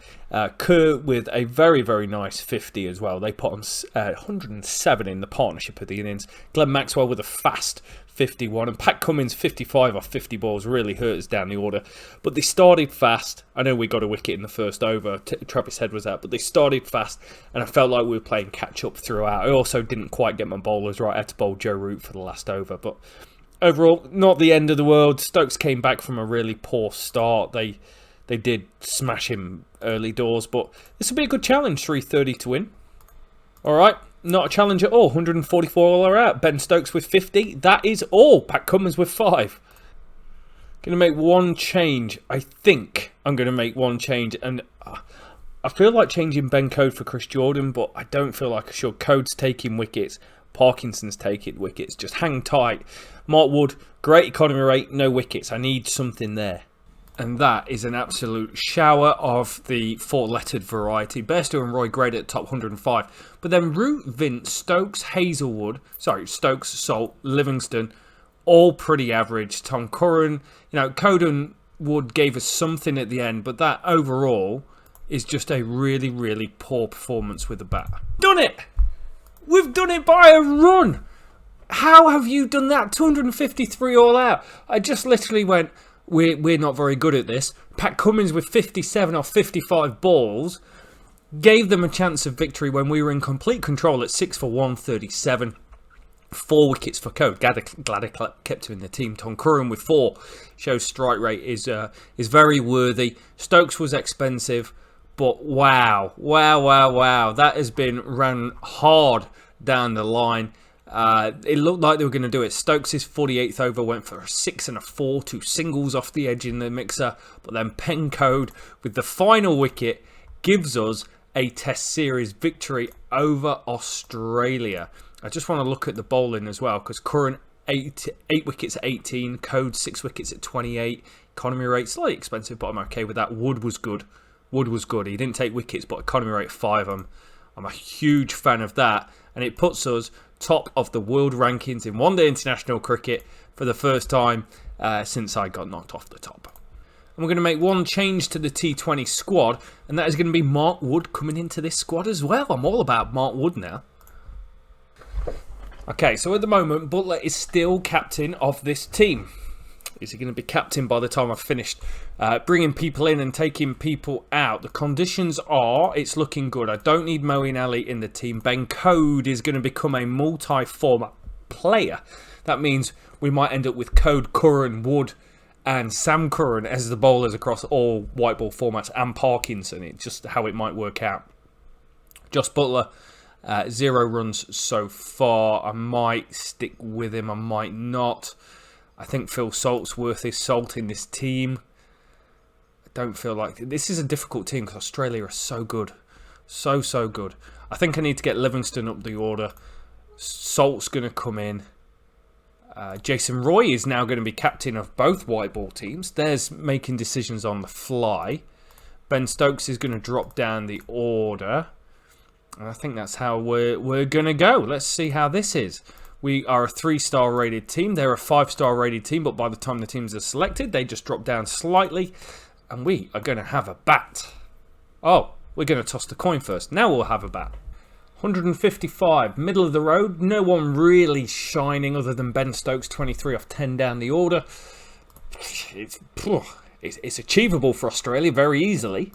Kerr with a very, very nice 50 as well. They put on 107 in the partnership of the innings. Glenn Maxwell with a fast 51. And Pat Cummins 55 off 50 balls really hurt us down the order. But they started fast. I know we got a wicket in the first over. Travis Head was out. But they started fast. And I felt like we were playing catch up throughout. I also didn't quite get my bowlers right. I had to bowl Joe Root for the last over. But overall, not the end of the world. Stokes came back from a really poor start. They did smash him early doors, but this will be a good challenge. 330 to win. All right, not a challenge at all. 144 all are out. Ben Stokes with 50. That is all. Pat Cummins with 5. Going to make one change. I think I'm going to make one change, and I feel like changing Ben Code for Chris Jordan, but I don't feel like I should. Code's taking wickets. Parkinson's taking wickets. Just hang tight. Mark Wood, great economy rate, no wickets. I need something there. And that is an absolute shower of the 4-lettered variety. Bairstow and Roy Grade at top 105. But then Root, Vince, Stokes, Stokes, Salt, Livingston, all pretty average. Tom Curran, Code and Wood gave us something at the end, but that overall is just a really, really poor performance with the bat. Done it! We've done it by a run! How have you done that? 253 all out. I just literally went, we're not very good at this. Pat Cummins with 57 off 55 balls gave them a chance of victory when we were in complete control at 6 for 137. 4 wickets for Code. Glad I kept him in the team. Tom Curran with 4 shows strike rate is very worthy. Stokes was expensive, but wow. That has been run hard down the line. It looked like they were going to do it. Stokes' 48th over went for a 6 and a 4, 2 singles off the edge in the mixer. But then Pen Code with the final wicket gives us a Test Series victory over Australia. I just want to look at the bowling as well, because Curran 8 wickets at 18, Code 6 wickets at 28. Economy rate slightly expensive, but I'm okay with that. Wood was good. He didn't take wickets, but economy rate 5. I'm a huge fan of that, and it puts us top of the world rankings in one-day international cricket for the first time since I got knocked off the top. And we're going to make one change to the T20 squad, and that is going to be Mark Wood coming into this squad as well. I'm all about Mark Wood now. Okay, so at the moment, Butler is still captain of this team. Is he going to be captain by the time I've finished bringing people in and taking people out? The conditions are, it's looking good. I don't need Moeen Ali in the team. Ben Code is going to become a multi-format player. That means we might end up with Code, Curran, Wood and Sam Curran as the bowlers across all white ball formats, and Parkinson. It's just how it might work out. Josh Butler, 0 runs so far. I might stick with him, I might not. I think Phil Salt's worth his salt in this team. I don't feel like... This is a difficult team because Australia are so good. So good. I think I need to get Livingston up the order. Salt's going to come in. Jason Roy is now going to be captain of both white ball teams. There's making decisions on the fly. Ben Stokes is going to drop down the order. And I think that's how we're going to go. Let's see how this is. We are a 3-star rated team. They're a 5-star rated team, but by the time the teams are selected, they just drop down slightly. And we are going to have a bat. Oh, we're going to toss the coin first. Now we'll have a bat. 155, middle of the road. No one really shining other than Ben Stokes, 23 off 10 down the order. It's achievable for Australia very easily.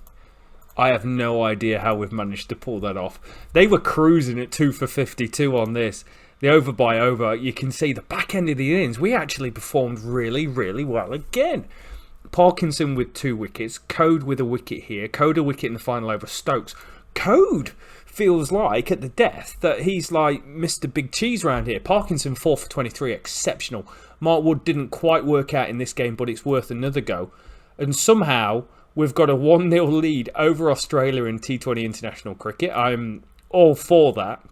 I have no idea how we've managed to pull that off. They were cruising at 2 for 52 on this. the over by over, you can see the back end of the innings, we actually performed really, really well again. Parkinson with 2 wickets, Code with a wicket here, Code a wicket in the final over, Stokes. Code feels like at the death that he's like Mr. Big Cheese round here. Parkinson 4 for 23, exceptional. Mark Wood didn't quite work out in this game, but it's worth another go. And somehow we've got a 1-0 lead over Australia in T20 international cricket. I'm all for that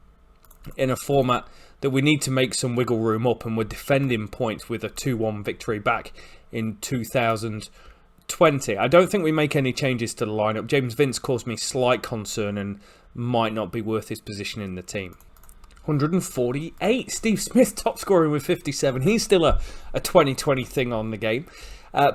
in a format that we need to make some wiggle room up, and we're defending points with a 2-1 victory back in 2020. I don't think we make any changes to the lineup. James Vince caused me slight concern and might not be worth his position in the team. 148. Steve Smith top scoring with 57. He's still a 2020 thing on the game.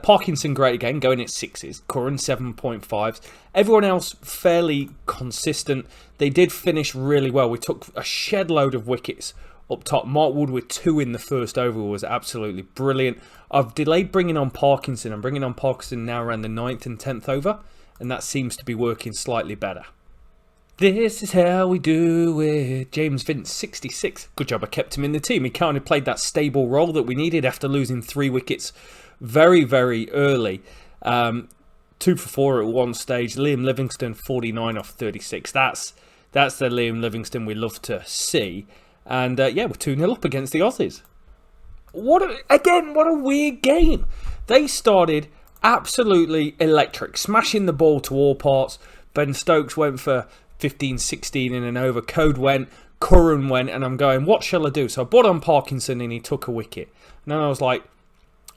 Parkinson great again, going at 6s. Curran 7.5s. Everyone else fairly consistent. They did finish really well. We took a shed load of wickets up top. Mark Wood with 2 in the first over was absolutely brilliant. I've delayed bringing on Parkinson. I'm bringing on Parkinson now around the 9th and 10th over, and that seems to be working slightly better. This is how we do it. James Vince, 66. Good job I kept him in the team. He kind of played that stable role that we needed after losing 3 wickets very, very early. 2 for 4 at one stage. Liam Livingstone, 49 off 36. That's the Liam Livingstone we love to see. And yeah, we're 2-0 up against the Aussies. What a weird game. They started absolutely electric, smashing the ball to all parts. Ben Stokes went for 15, 16 in an over. Code went, Curran went, and I'm going, what shall I do? So I brought on Parkinson and he took a wicket. And then I was like,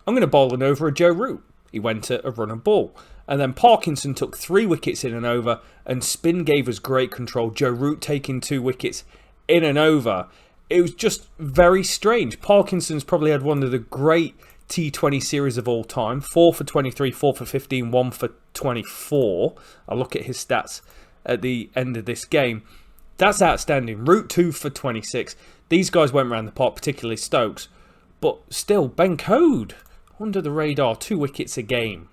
I'm going to bowl an over a Joe Root. He went at a run and ball. And then Parkinson took 3 wickets in an over, and spin gave us great control. Joe Root taking 2 wickets in an over. It was just very strange. Parkinson's probably had one of the great T20 series of all time. 4 for 23, 4 for 15, 1 for 24. I'll look at his stats at the end of this game. That's outstanding. Root 2 for 26. These guys went round the park, particularly Stokes. But still, Ben Code, under the radar, 2 wickets a game.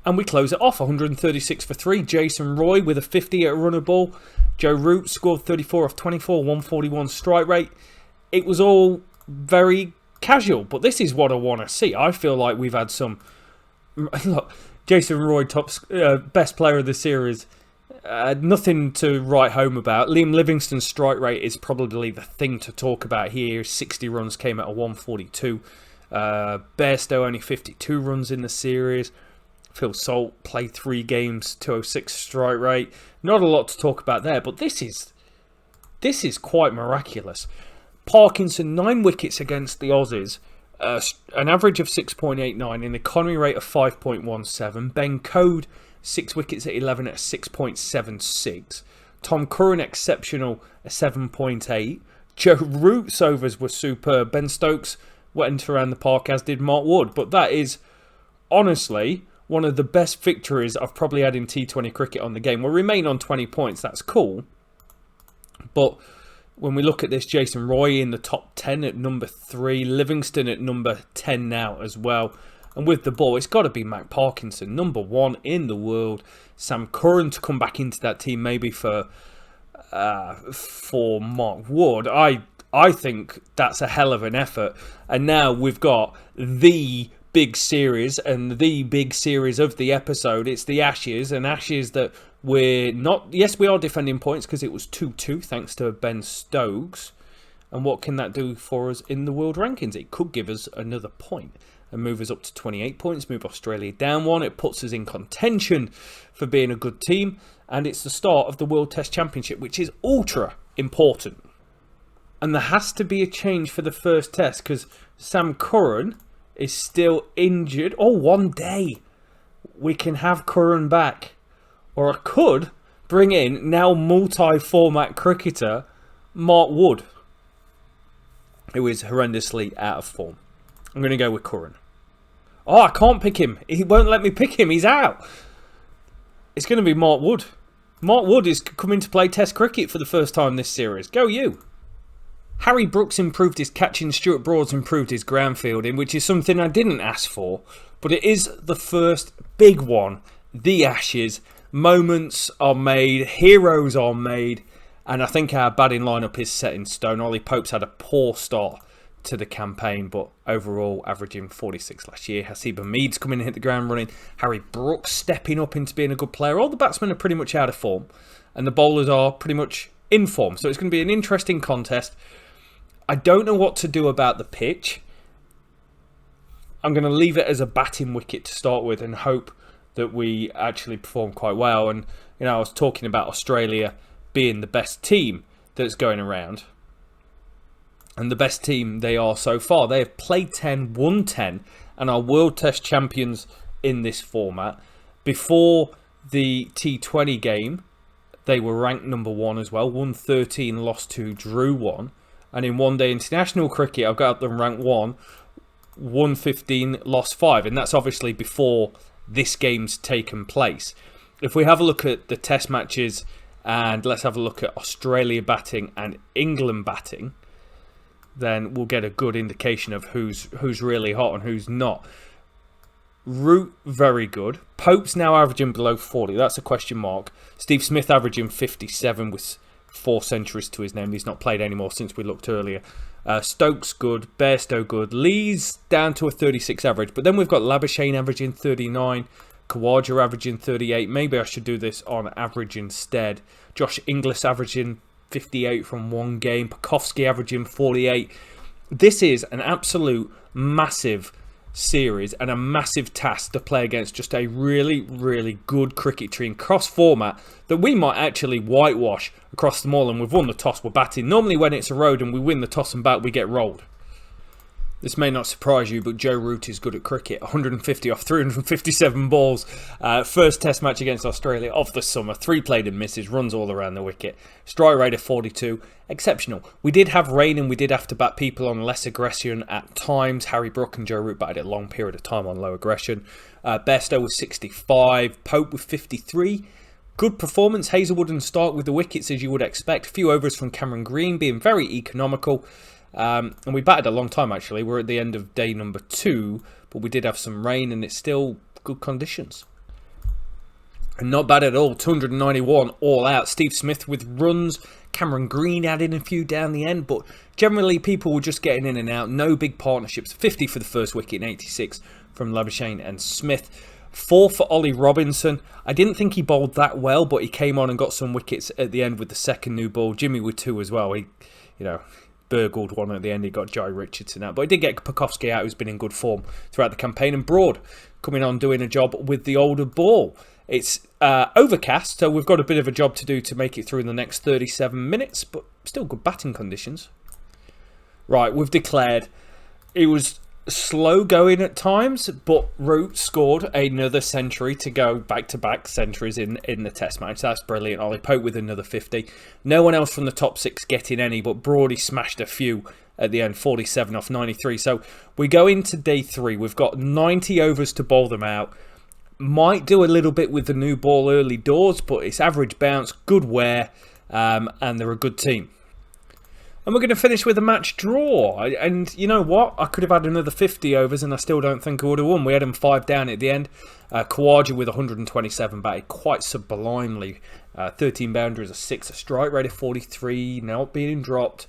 And we close it off, 136 for 3. Jason Roy with a 50 at a runner ball. Joe Root scored 34 off 24, 141 strike rate. It was all very casual, but this is what I want to see. I feel like we've had some... Look, Jason Roy, best player of the series. Nothing to write home about. Liam Livingstone's strike rate is probably the thing to talk about here. 60 runs came out of 142. Bairstow only 52 runs in the series. Phil Salt played 3 games, 206 strike rate. Not a lot to talk about there, but this is quite miraculous. Parkinson 9 wickets against the Aussies, an average of 6.89, an economy rate of 5.17. Ben Code 6 wickets at 11 at 6.76. Tom Curran exceptional at 7.8. Joe Root's overs were superb. Ben Stokes went around the park, as did Mark Wood. But that is honestly one of the best victories I've probably had in T20 cricket on the game. We'll remain on 20 points. That's cool. But when we look at this, Jason Roy in the top 10 at number 3. Livingstone at number 10 now as well. And with the ball, it's got to be Mac Parkinson, number 1 in the world. Sam Curran to come back into that team maybe for Mark Wood. I think that's a hell of an effort. And now we've got the big series, and the big series of the episode. It's the Ashes, and Ashes that we're not... Yes, we are defending points because it was 2-2 thanks to Ben Stokes. And what can that do for us in the world rankings? It could give us another point and move us up to 28 points, move Australia down 1. It puts us in contention for being a good team, and it's the start of the World Test Championship, which is ultra important. And there has to be a change for the first test because Sam Curran is still injured. Oh, one day we can have Curran back. Or I could bring in now multi-format cricketer Mark Wood, who is horrendously out of form. I'm going to go with Curran. Oh, I can't pick him. He won't let me pick him. He's out. It's going to be Mark Wood. Mark Wood is coming to play Test cricket for the first time this series. Go you. Harry Brooks improved his catching, Stuart Broad's improved his ground fielding, which is something I didn't ask for, but it is the first big one, the Ashes. Moments are made, heroes are made, And I think our batting lineup is set in stone. Ollie Pope's had a poor start to the campaign, but overall averaging 46 last year. Hasiba Mead's coming and hit the ground running. Harry Brooks stepping up into being a good player. All the batsmen are pretty much out of form, and the bowlers are pretty much in form. So it's going to be an interesting contest. I don't know what to do about the pitch. I'm going to leave it as a batting wicket to start with and hope that we actually perform quite well. And, you know, I was talking about Australia being the best team that's going around. And the best team they are so far. They have played 10, won 10, and are World Test champions in this format. Before the T20 game, they were ranked number 1 as well. Won 13, lost 2, drew 1. And in one day international cricket, I've got them ranked 1, won 15, lost 5. And that's obviously before this game's taken place. If we have a look at the test matches, and let's have a look at Australia batting and England batting, then we'll get a good indication of who's really hot and who's not. Root, very good. Pope's now averaging below 40. That's a question mark. Steve Smith averaging 57 with 4 centuries to his name. He's not played anymore since we looked earlier. Stokes good. Bairstow good. Lee's down to a 36 average. But then we've got Labuschagne averaging 39. Khawaja averaging 38. Maybe I should do this on average instead. Josh Inglis averaging 58 from one game. Pekovsky averaging 48. This is an absolute massive series and a massive task to play against just a really, really good cricket team cross format that we might actually whitewash across them all. And we've won the toss, we're batting. Normally when it's a road and we win the toss and bat, we get rolled. This may not surprise you, but Joe Root is good at cricket. 150 off 357 balls. First test match against Australia of the summer. 3 played and misses. Runs all around the wicket. Strike rate of 42. Exceptional. We did have rain and we did have to bat people on less aggression at times. Harry Brook and Joe Root batted a long period of time on low aggression. Bairstow was 65. Pope with 53. Good performance. Hazelwood and Stark with the wickets as you would expect. A few overs from Cameron Green being very economical. And we batted a long time actually. We're at the end of day number 2, but we did have some rain and it's still good conditions. And not bad at all. 291 all out. Steve Smith with runs. Cameron Green adding a few down the end, but generally people were just getting in and out. No big partnerships. 50 for the first wicket and 86 from Labuschagne and Smith. 4 for Ollie Robinson. I didn't think he bowled that well, but he came on and got some wickets at the end with the second new ball. Jimmy with 2 as well. He, you know, burgled one at the end. He got Jai Richardson out, but he did get Pekovsky out, who's been in good form throughout the campaign. And Broad coming on doing a job with the older ball. It's overcast, so we've got a bit of a job to do to make it through in the next 37 minutes, but still good batting conditions. Right, we've declared. It was slow going at times, but Root scored another century to go back-to-back centuries in the test match. That's brilliant. Ollie Pope with another 50. No one else from the top 6 getting any, but Brody smashed a few at the end, 47 off 93. So we go into day 3. We've got 90 overs to bowl them out. Might do a little bit with the new ball early doors, but it's average bounce, good wear, and they're a good team. And we're going to finish with a match draw. And you know what? I could have had another 50 overs and I still don't think I would have won. We had them 5 down at the end. Khawaja with 127 batted quite sublimely. 13 boundaries, a 6, a strike rate of 43, not being dropped.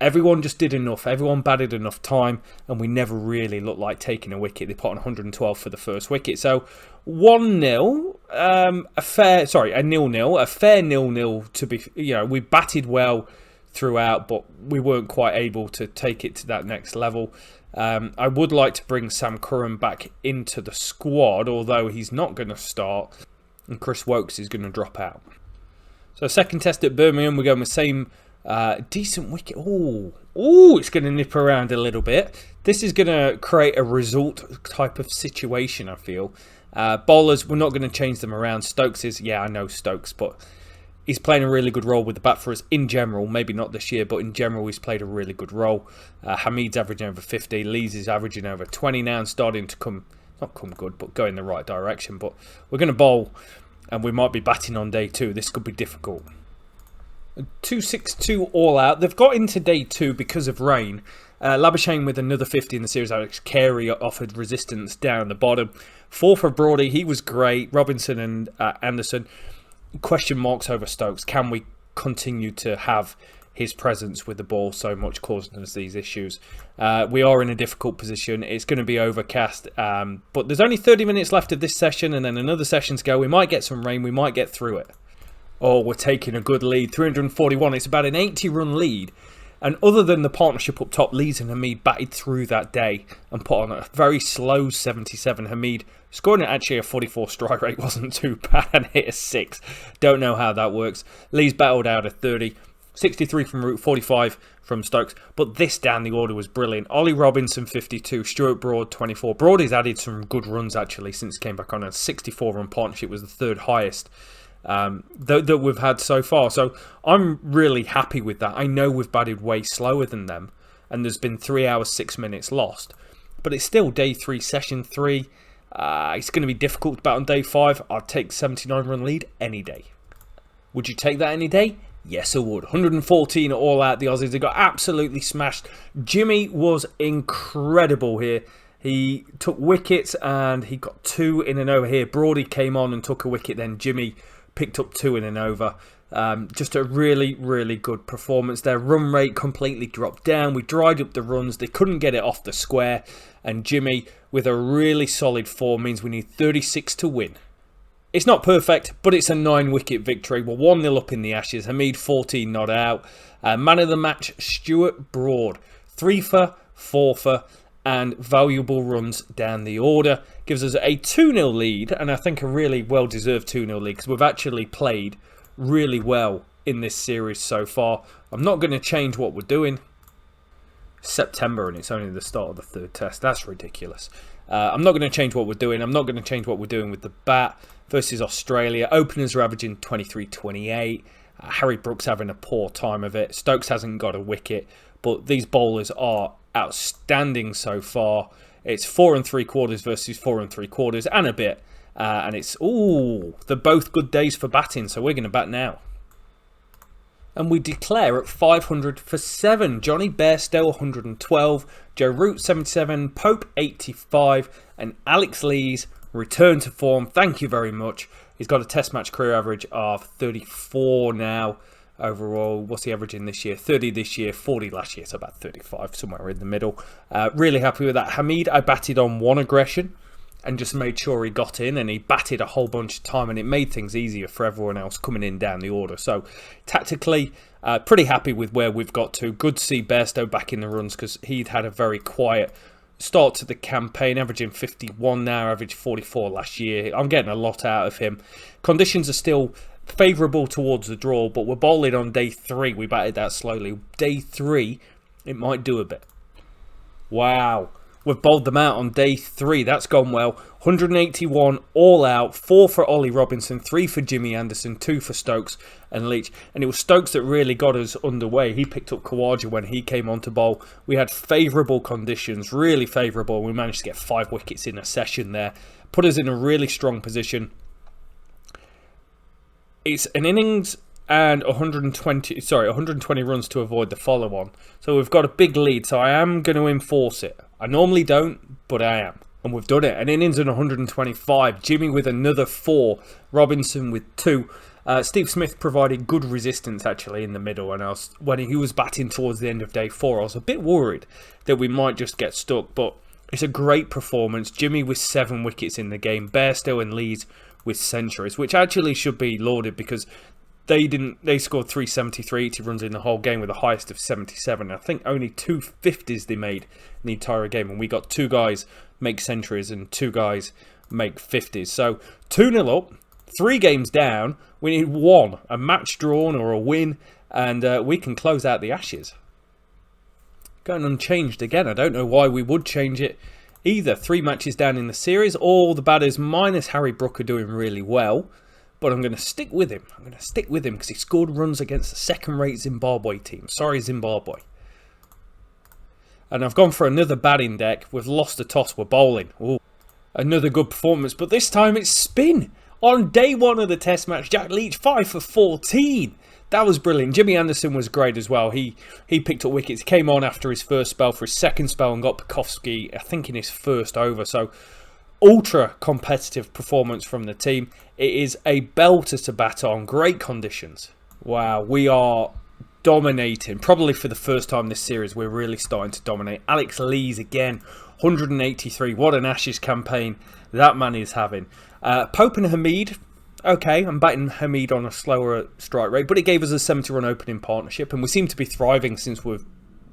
Everyone just did enough. Everyone batted enough time, and we never really looked like taking a wicket. They put on 112 for the first wicket. So 1-0, a fair 0-0, a fair 0-0 to be. You know, we batted well throughout, but we weren't quite able to take it to that next level. I would like to bring Sam Curran back into the squad, although he's not going to start, and Chris Wokes is going to drop out. So second test at Birmingham, we're going with the same. Decent wicket. Oh, it's going to nip around a little bit. This is going to create a result type of situation, I feel. Bowlers, we're not going to change them around. Stokes is, yeah, I know Stokes, but he's playing a really good role with the bat for us in general. Maybe not this year, but in general, he's played a really good role. Hamid's averaging over 50. Lees is averaging over 20 now and starting to not come good, but go in the right direction. But we're going to bowl, and we might be batting on day 2. This could be difficult. 262 all out. They've got into day 2 because of rain. Labuschagne with another 50 in the series. Alex Carey offered resistance down the bottom. 4 for Brody. He was great. Robinson and Anderson. Question marks over Stokes. Can we continue to have his presence with the ball so much, causing us these issues. We are in a difficult position. It's going to be overcast, but there's only 30 minutes left of this session, and then another session to go. We might get some rain. We might get through it. Oh, we're taking a good lead, 341. It's about an 80-run lead. And other than the partnership up top, Lees and Hamid batted through that day and put on a very slow 77. Hamid scoring actually a 44 strike rate wasn't too bad and hit a 6. Don't know how that works. Lees battled out a 30. 63 from Root, 45 from Stokes. But this down the order was brilliant. Ollie Robinson, 52. Stuart Broad, 24. Broad has added some good runs actually since he came back on. A 64-run partnership was the third highest that we've had so far. So I'm really happy with that. I know we've batted way slower than them. And there's been 3 hours, 6 minutes lost. But it's still day 3, session 3. It's going to be difficult to bat on day 5. I'd take 79-run lead any day. Would you take that any day? Yes, I would. 114 all out. The Aussies, they got absolutely smashed. Jimmy was incredible here. He took wickets and he got 2 in and over here. Brody came on and took a wicket. Then Jimmy picked up 2 in and over. Just a really, really good performance. Their run rate completely dropped down. We dried up the runs. They couldn't get it off the square. And Jimmy, with a really solid 4, means we need 36 to win. It's not perfect, but it's a 9-wicket victory. We're 1-0 up in the Ashes. Hamid, 14 not out. Man of the match, Stuart Broad. 3 for, 4 for, and valuable runs down the order. Gives us a 2-0 lead, and I think a really well-deserved 2-0 lead, because we've actually played really well in this series so far. I'm not going to change what we're doing. September, and it's only the start of the 3rd test. That's ridiculous. I'm not going to change what we're doing. I'm not going to change what we're doing with the bat. Versus Australia. Openers are averaging 23-28. Harry Brooks having a poor time of it. Stokes hasn't got a wicket. But these bowlers are outstanding so far. It's 4 3/4 versus 4 3/4 and a bit. And it's, they're both good days for batting. So we're going to bat now. And we declare at 500 for 7. Johnny Bairstow, 112. Joe Root, 77. Pope, 85. And Alex Lees, return to form. Thank you very much. He's got a test match career average of 34 now overall. What's he averaging this year? 30 this year, 40 last year, so about 35, somewhere in the middle. Really happy with that. Hamid, I batted on 1 aggression and just made sure he got in, and he batted a whole bunch of time, and it made things easier for everyone else coming in down the order. So tactically, pretty happy with where we've got to. Good to see Bairstow back in the runs, because he'd had a very quiet start to the campaign, averaging 51 now, averaged 44 last year. I'm getting a lot out of him. Conditions are still favourable towards the draw, but we're bowling on day 3. We batted that slowly. Day 3, it might do a bit. Wow. We've bowled them out on day 3. That's gone well. 181 all out. 4 for Ollie Robinson, 3 for Jimmy Anderson, 2 for Stokes and Leach. And it was Stokes that really got us underway. He picked up Khawaja when he came on to bowl. We had favourable conditions, really favourable. We managed to get 5 wickets in a session there. Put us in a really strong position. It's an innings and 120 runs to avoid the follow-on. So we've got a big lead, so I am going to enforce it. I normally don't, but I am. And we've done it. An innings and 125. Jimmy with another 4. Robinson with 2. Steve Smith provided good resistance actually in the middle. And when he was batting towards the end of day 4, I was a bit worried that we might just get stuck. But it's a great performance. Jimmy with 7 wickets in the game. Bairstow and Lees with centuries, which actually should be lauded, because they scored 373, 80 runs in the whole game with a highest of 77. I think only 2 50s they made in the entire game, and we got 2 guys make centuries and 2 guys make 50s. So 2-0 up, 3 games down. We need 1, a match drawn or a win, and we can close out the Ashes. Going unchanged again. I don't know why we would change it either. 3 matches down in the series. All the batters minus Harry Brook are doing really well. But I'm going to stick with him. I'm going to stick with him because he scored runs against the second-rate Zimbabwe team. Sorry, Zimbabwe. And I've gone for another batting deck. We've lost the toss. We're bowling. Ooh. Another good performance, but this time it's spin. On day 1 of the test match, Jack Leach 5 for 14. That was brilliant. Jimmy Anderson was great as well. He picked up wickets. He came on after his first spell for his second spell and got Pekovsky, I think, in his first over. So ultra competitive performance from the team. It is a belter to bat on. Great conditions. Wow, we are dominating. Probably for the first time this series, we're really starting to dominate. Alex Lees again, 183. What an Ashes campaign that man is having. Pope and Hamid. Okay, I'm batting Hamid on a slower strike rate, but it gave us a 70-run opening partnership, and we seem to be thriving since we've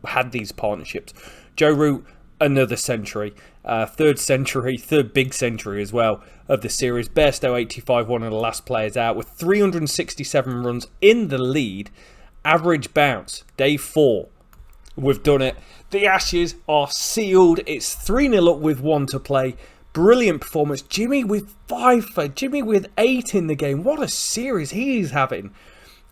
had these partnerships. Joe Root, another century. Third big century as well of the series. Bairstow, 85, one of the last players out, with 367 runs in the lead. Average bounce, day 4. We've done it. The Ashes are sealed. It's 3-0 up with 1 to play. Brilliant performance. Jimmy with 5, Jimmy with 8 in the game. What a series he's having.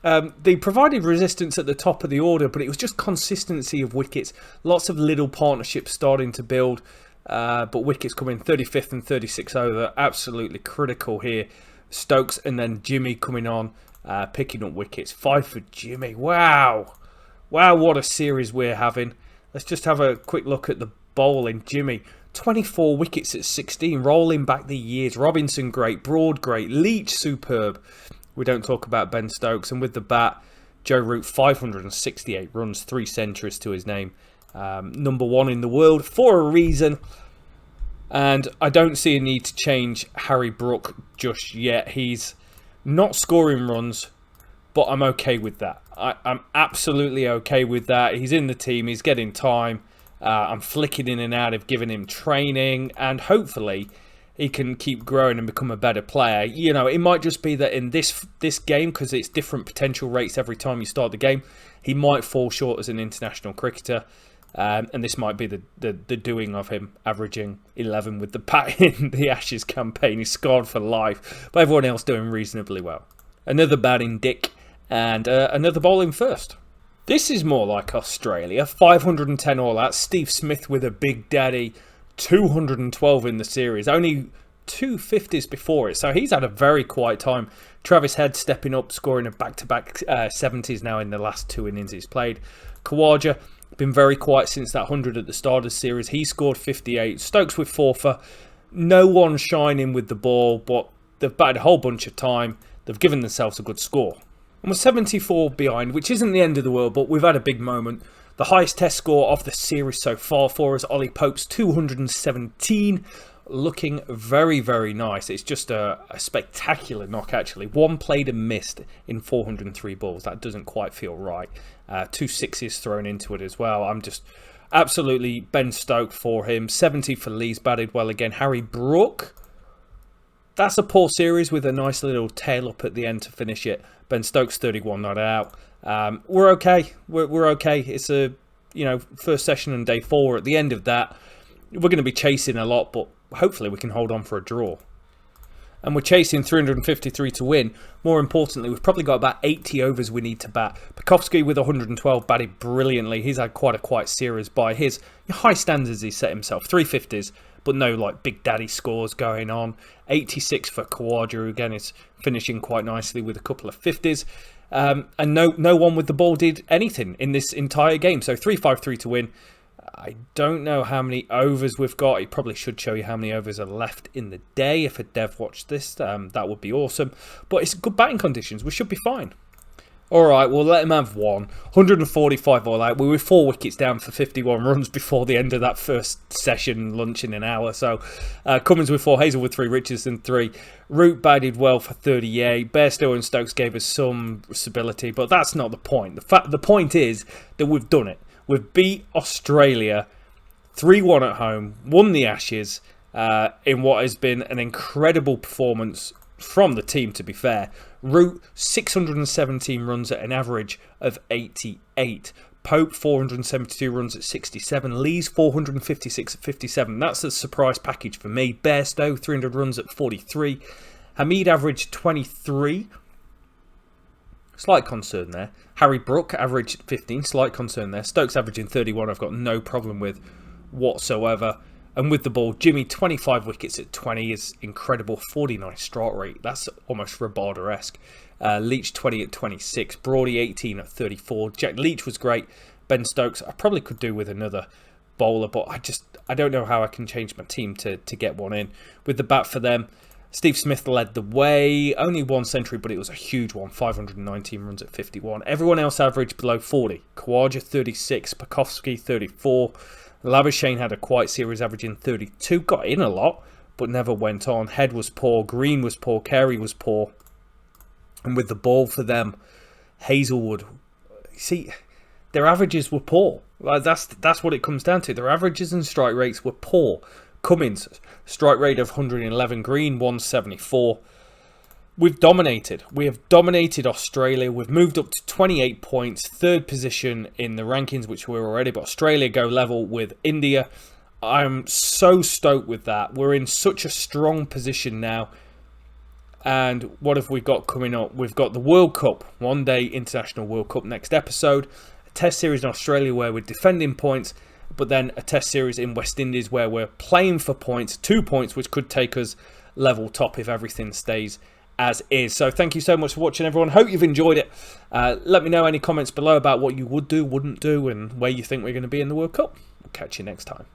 They provided resistance at the top of the order, but it was just consistency of wickets. Lots of little partnerships starting to build, but wickets coming 35th and 36th over. Absolutely critical here. Stokes and then Jimmy coming on, picking up wickets. 5 for Jimmy. Wow. Wow, what a series we're having. Let's just have a quick look at the bowling. Jimmy, 24 wickets at 16, rolling back the years. Robinson, great. Broad, great. Leach, superb. We don't talk about Ben Stokes. And with the bat, Joe Root, 568 runs, 3 centuries to his name. Number 1 in the world for a reason. And I don't see a need to change Harry Brook just yet. He's not scoring runs, but I'm okay with that. I'm absolutely okay with that. He's in the team. He's getting time. I'm flicking in and out of giving him training, and hopefully he can keep growing and become a better player. You know, it might just be that in this game, because it's different potential rates every time you start the game, he might fall short as an international cricketer, and this might be the doing of him, averaging 11 with the bat in the Ashes campaign. He's scarred for life, but everyone else doing reasonably well. Another batting Dick, and another bowling first. This is more like Australia. 510 all out. Steve Smith with a big daddy. 212 in the series. Only 2 50s before it. So he's had a very quiet time. Travis Head stepping up, scoring a back-to-back 70s now in the last 2 innings he's played. Khawaja, been very quiet since that 100 at the start of the series. He scored 58. Stokes with 4 for. No one shining with the ball, but they've batted a whole bunch of time. They've given themselves a good score. And we're 74 behind, which isn't the end of the world, but we've had a big moment. The highest test score of the series so far for us, Ollie Pope's 217, looking very, very nice. It's just a spectacular knock, actually. 1 played and missed in 403 balls. That doesn't quite feel right. 2 6s thrown into it as well. I'm just absolutely Ben stoked for him. 70 for Lee's, batted well again. Harry Brook. That's a poor series with a nice little tail up at the end to finish it. Ben Stokes 31 not out. We're okay. We're okay. It's a first session on day 4. At the end of that, we're going to be chasing a lot, but hopefully we can hold on for a draw. And we're chasing 353 to win. More importantly, we've probably got about 80 overs we need to bat. Pekovsky with 112 batted brilliantly. He's had quite a quiet series by his high standards he's set himself. 350s, but no like big daddy scores going on. 86 for Khawaja, who again is finishing quite nicely with a couple of 50s. And no one with the ball did anything in this entire game. So 353 to win. I don't know how many overs we've got. It probably should show you how many overs are left in the day. If a dev watched this, that would be awesome. But it's good batting conditions. We should be fine. Alright, we'll let him have 1. 145 all out. We were 4 wickets down for 51 runs before the end of that first session, lunch in an hour. So Cummins with 4, Hazelwood 3, Richardson 3. Root batted well for 38. Bairstow and Stokes gave us some stability, but that's not the point. The point is that we've done it. We've beat Australia 3-1 at home, won the Ashes in what has been an incredible performance from the team, to be fair. Root 617 runs at an average of 88. Pope 472 runs at 67. Lees 456 at 57. That's a surprise package for me. Bairstow 300 runs at 43. Hamid averaged 23. Slight concern there. Harry Brook averaged 15. Slight concern there. Stokes averaging 31. I've got no problem with whatsoever. And with the ball, Jimmy 25 wickets at 20 is incredible. 49 strike rate. That's almost Rabada-esque. Leach 20 at 26. Brody 18 at 34. Jack Leach was great. Ben Stokes, I probably could do with another bowler, but I don't know how I can change my team to get one in. With the bat for them, Steve Smith led the way, only 1 century, but it was a huge one, 519 runs at 51. Everyone else averaged below 40. Khawaja 36, Pekovsky 34. Labuschagne had a quiet series averaging 32, got in a lot, but never went on. Head was poor, Green was poor, Carey was poor. And with the ball for them, Hazelwood, see, their averages were poor. Like that's what it comes down to. Their averages and strike rates were poor. Cummins, strike rate of 111, Green 174. We've dominated. We have dominated Australia. We've moved up to 28 points, 3rd position in the rankings, which we're already, but Australia go level with India. I'm so stoked with that. We're in such a strong position now. And what have we got coming up? We've got the World Cup, one-day International World Cup next episode. A test series in Australia where we're defending points, but then a test series in West Indies where we're playing for points, 2 points, which could take us level top if everything stays as is. So thank you so much for watching, everyone. Hope you've enjoyed it. Let me know any comments below about what you would do, wouldn't do, and where you think we're going to be in the World Cup. We'll catch you next time.